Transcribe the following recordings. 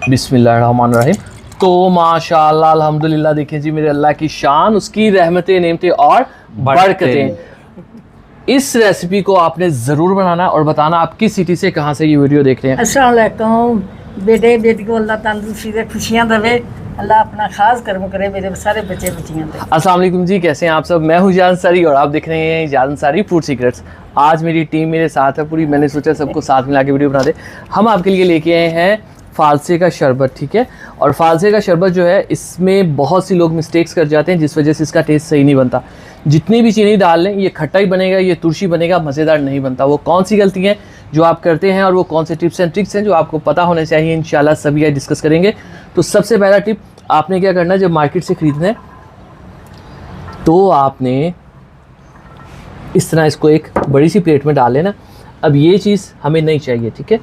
बिस्मिल्लाहिर्रहमानिर्रहीम। तो माशाअल्लाह अल्हम्दुलिल्लाह, देखिए जी मेरे अल्लाह की शान, उसकी रहमतें नेमतें और बरकतें। इस रेसिपी को आपने ज़रूर बनाना और बताना आप किस सिटी से कहाँ से ये वीडियो देख रहे हैं। अस्सलाम वालेकुम। बेटे बेटी को अल्लाह तंदुरुस्ती दे, खुशियाँ देवे, अल्लाह अपना खास कर्म करे, मेरे सारे बच्चे बच्चियाँ दे। अस्सलाम वालेकुम जी, कैसे हैं आप सब? मैं हूँ जान सारी और आप देख रहे हैं जान सारी फूड सीक्रेट्स। आज मेरी टीम मेरे साथ है पूरी, मैंने सोचा सबको साथ मिला के वीडियो बना दे। हम आपके लिए लेके आए हैं फालसे का शरबत, ठीक है। और फालसे का शरबत जो है, इसमें बहुत सी लोग मिस्टेक्स कर जाते हैं जिस वजह से इसका टेस्ट सही नहीं बनता। जितनी भी चीनी डाल लें, ये खट्टा ही बनेगा, ये तुरशी बनेगा, मज़ेदार नहीं बनता। वो कौन सी गलती है जो आप करते हैं और वो कौन से टिप्स एंड ट्रिक्स हैं जो आपको पता होने चाहिए, इंशाल्लाह सभी आज डिस्कस करेंगे। तो सबसे पहला टिप, आपने क्या करना है, जब मार्केट से ख़रीदना है तो आपने इस तरह इसको एक बड़ी सी प्लेट में डाल लेना। अब ये चीज़ हमें नहीं चाहिए, ठीक है,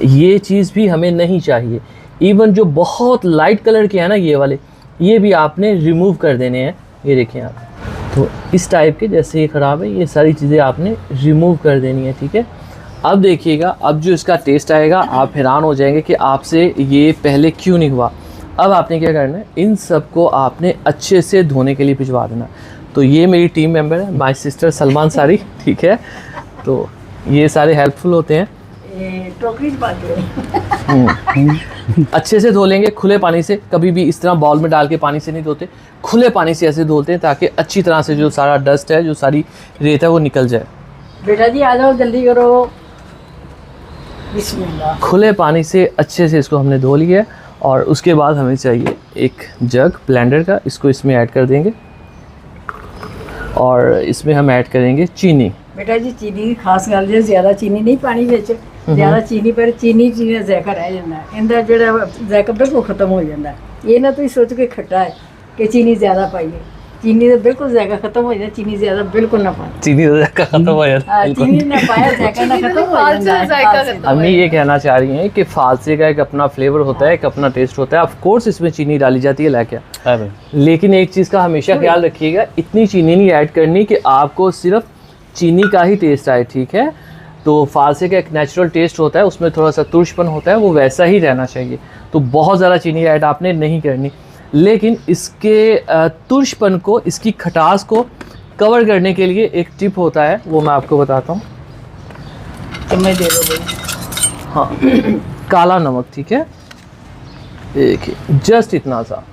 ये चीज़ भी हमें नहीं चाहिए। इवन जो बहुत लाइट कलर के हैं ना, ये वाले, ये भी आपने रिमूव कर देने हैं। ये देखें आप, तो इस टाइप के, जैसे ये ख़राब है, ये सारी चीज़ें आपने रिमूव कर देनी है, ठीक है। अब देखिएगा, अब जो इसका टेस्ट आएगा आप हैरान हो जाएंगे कि आपसे ये पहले क्यों नहीं हुआ। अब आपने क्या करना है, इन सब को आपने अच्छे से धोने के लिए भिजवा देना। तो ये मेरी टीम मेंबर है, माय सिस्टर सलमान सारी, ठीक है। तो ये सारे हेल्पफुल होते हैं। टोकरी अच्छे से धो लेंगे खुले पानी से, कभी भी इस तरह बाउल में डाल के पानी से नहीं धोते, खुले पानी से ऐसे धोते हैं ताकि अच्छी तरह से जो सारा डस्ट है, जो सारी रेत है, वो निकल जाए। बेटा जी आ जाओ, जल्दी करो। बिस्मिल्लाह। खुले पानी से अच्छे से इसको हमने धो लिया है और उसके बाद हमें चाहिए एक जग ब्लेंडर का, इसको इसमें ऐड कर देंगे और इसमें हम ऐड करेंगे चीनी। बेटा जी चीनी की खास गल है, ज़्यादा चीनी नहीं पानी विच, ज़्यादा चीनी पर चीनी का ज़ायका रह जाता है, इनका जो ज़ायका बिल्कुल खत्म हो जाता है। ये ना तुम सोचो कि खट्टा है कि चीनी ज़्यादा पाइए, चीनी तो बिल्कुल ज़ायका खत्म हो जाता, चीनी ज़्यादा बिल्कुल ना पाए, चीनी तो ज़ायका खत्म हो जाता है, चीनी ना पाया ज़ायका ना खत्म हो जाता है। अम्मी ये कहना चाह रही हैं कि फालसे का एक अपना फ्लेवर होता है, एक अपना टेस्ट होता है। ऑफ कोर्स इसमें चीनी डाली जाती है, लाइक क्या, लेकिन एक चीज़ का हमेशा ख्याल रखिएगा, इतनी चीनी नहीं ऐड करनी कि आपको सिर्फ चीनी का ही टेस्ट आए, ठीक है। तो फालसे का एक नेचुरल टेस्ट होता है, उसमें थोड़ा सा तुर्शपन होता है, वो वैसा ही रहना चाहिए। तो बहुत ज़्यादा चीनी ऐड आपने नहीं करनी, लेकिन इसके तुर्शपन को, इसकी खटास को कवर करने के लिए एक टिप होता है, वो मैं आपको बताता हूँ। तो मैं दे दो भाई। हाँ, काला नमक, ठीक है, देखिए जस्ट इतना सा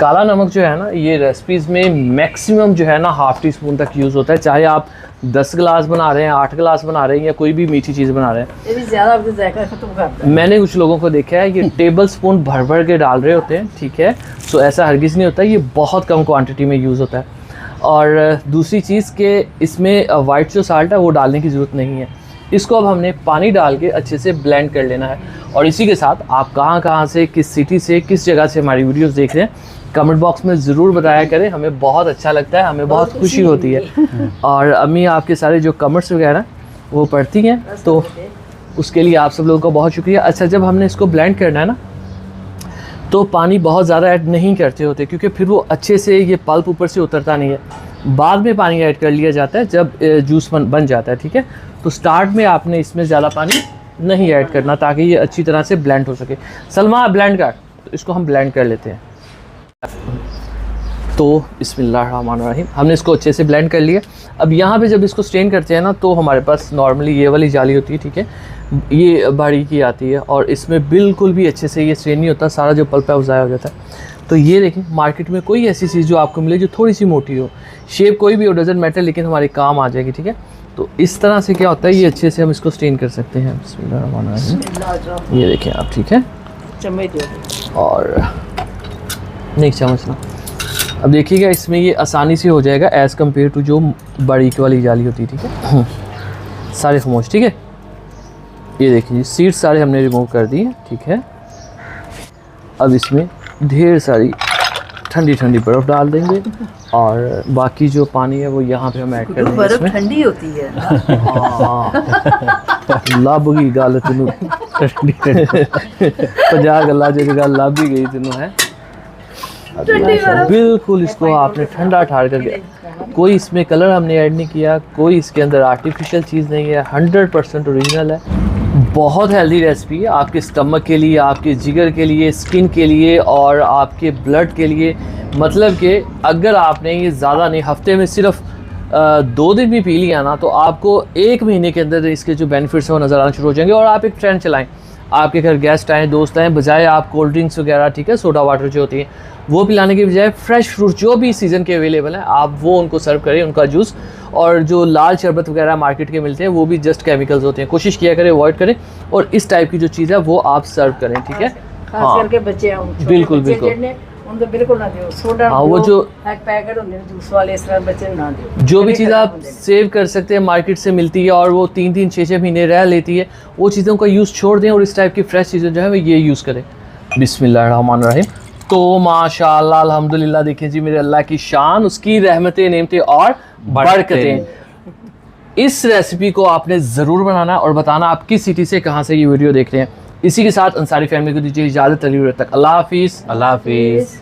काला नमक जो है ना, ये रेसिपीज़ में मैक्सिमम जो है ना ½ टीस्पून तक यूज़ होता है। चाहे आप 10 गिलास बना रहे हैं, 8 गिलास बना रहे हैं, या कोई भी मीठी चीज़ बना रहे हैं, ये भी ज़्यादा आपको ज़ायका खत्म करता है। मैंने कुछ लोगों को देखा है ये टेबल स्पून भर भर के डाल रहे होते हैं, ठीक है। सो ऐसा हरगिज़ नहीं होता, ये बहुत कम क्वांटिटी में यूज़ होता है। और दूसरी चीज़ के इसमें वाइट जो साल्ट है वो डालने की ज़रूरत नहीं है। इसको अब हमने पानी डाल के अच्छे से ब्लेंड कर लेना है। और इसी के साथ आप कहाँ से, किस सिटी से, किस जगह से हमारी वीडियोस देख रहे हैं, कमेंट बॉक्स में ज़रूर बताया करें, हमें बहुत अच्छा लगता है, हमें बहुत खुशी होती है। और अम्मी आपके सारे जो कमेंट्स वगैरह वो पढ़ती हैं, तो उसके लिए आप सब लोगों का बहुत शुक्रिया। अच्छा, जब हमने इसको ब्लेंड करना है ना, तो पानी बहुत ज़्यादा ऐड नहीं करते होते, क्योंकि फिर वो अच्छे से ये पल्प ऊपर से उतरता नहीं है। बाद में पानी ऐड कर लिया जाता है जब जूस बन जाता है, ठीक है। तो स्टार्ट में आपने इसमें ज़्यादा पानी नहीं ऐड करना ताकि ये अच्छी तरह से ब्लेंड हो सके। सलमा ब्लेंड कर, तो इसको हम ब्लेंड कर लेते हैं। तो बिस्मिल्लाहिर्रहमानिर्रहीम, हमने इसको अच्छे से ब्लेंड कर लिया। अब यहाँ पे जब इसको स्ट्रेन करते हैं ना, तो हमारे पास नॉर्मली ये वाली जाली होती है, ठीक है, ये बड़ी की आती है, और इसमें बिल्कुल भी अच्छे से ये स्ट्रेन नहीं होता, सारा जो पल्प है वो ज़ाया हो जाता है। तो ये देखें, मार्केट में कोई ऐसी चीज़ जो आपको मिले जो थोड़ी सी मोटी हो, शेप कोई भी हो, डजंट मैटर, लेकिन हमारे काम आ जाएगी, ठीक है। तो इस तरह से क्या होता है, ये अच्छे से हम इसको स्ट्रेन कर सकते हैं। बिस्मिल्लाहिर्रहमानिर्रहीम, ये देखें आप, ठीक है। और नहीं चम्मच ना, अब देखिएगा इसमें ये आसानी से हो जाएगा एज़ कम्पेयर टू जो बड़ी वाली जाली होती है, ठीक है। सारे खामोश, ठीक है। ये देखिए सीड्स सारे हमने रिमूव कर दिए, ठीक है। अब इसमें ढेर सारी ठंडी ठंडी बर्फ़ डाल देंगे और बाकी जो पानी है वो यहाँ पे हम ऐड कर देंगे। बर्फ़ ठंडी होती है। लब की गल तेनू 50 गल्ला जो गल लब ही गई तेनू है। बिल्कुल इसको आपने ठंडा ठार करके, कोई इसमें कलर हमने ऐड नहीं किया, कोई इसके अंदर आर्टिफिशियल चीज़ नहीं है, 100% ओरिजिनल है। बहुत हेल्दी रेसिपी है आपके स्टमक के लिए, आपके जिगर के लिए, स्किन के लिए और आपके ब्लड के लिए। मतलब कि अगर आपने ये ज़्यादा नहीं, हफ्ते में सिर्फ 2 दिन भी पी लिया ना, तो आपको 1 महीने के अंदर इसके जो बेनिफिट्स हैं वो नज़र आना शुरू हो जाएंगे। और आप एक ट्रेंड चलाएं, आपके घर गेस्ट आएँ, दोस्त आएँ, बजाय आप कोल्ड ड्रिंक्स वगैरह, ठीक है, सोडा वाटर जो होती है वो पिलाने की बजाय फ्रेश फ्रूट जो भी सीज़न के अवेलेबल हैं आप वो उनको सर्व करें, उनका जूस। और जो लाल शरबत वगैरह मार्केट के मिलते हैं वो भी जस्ट केमिकल्स होते हैं, कोशिश किया करें अवॉइड करें, और इस टाइप की जो चीज़ है वो आप सर्व करें, ठीक है। खास करके बच्चे बिल्कुल बिल्कुल उनको बिल्कुल ना दियो सोडा। हाँ, वो जो पैकेट होते हैं जूस वाले, इस तरह बच्चे ना दियो। जो भी चीज़ आप सेव कर सकते हैं मार्केट से मिलती है और वो 3-3, 6-6 महीने रह लेती है, वो चीज़ों का यूज़ छोड़ दें और इस टाइप की फ्रेश चीज़ें जो है वो ये यूज़ करें। बिस्मिल्लाहिर्रहमानिर्रहीम। तो माशाअल्लाह अल्हम्दुलिल्लाह, देखें जी मेरे अल्लाह की शान, उसकी रहमतें, नेमतें और बरकतें। इस रेसिपी को आपने ज़रूर बनाना और बताना आप किस सिटी से, कहाँ से ये वीडियो देख रहे हैं। इसी के साथ अंसारी फैमिली को दीजिए इजाज़त, अगली वीडियो तक अल्लाह हाफिज़। अल्लाह हाफिज़।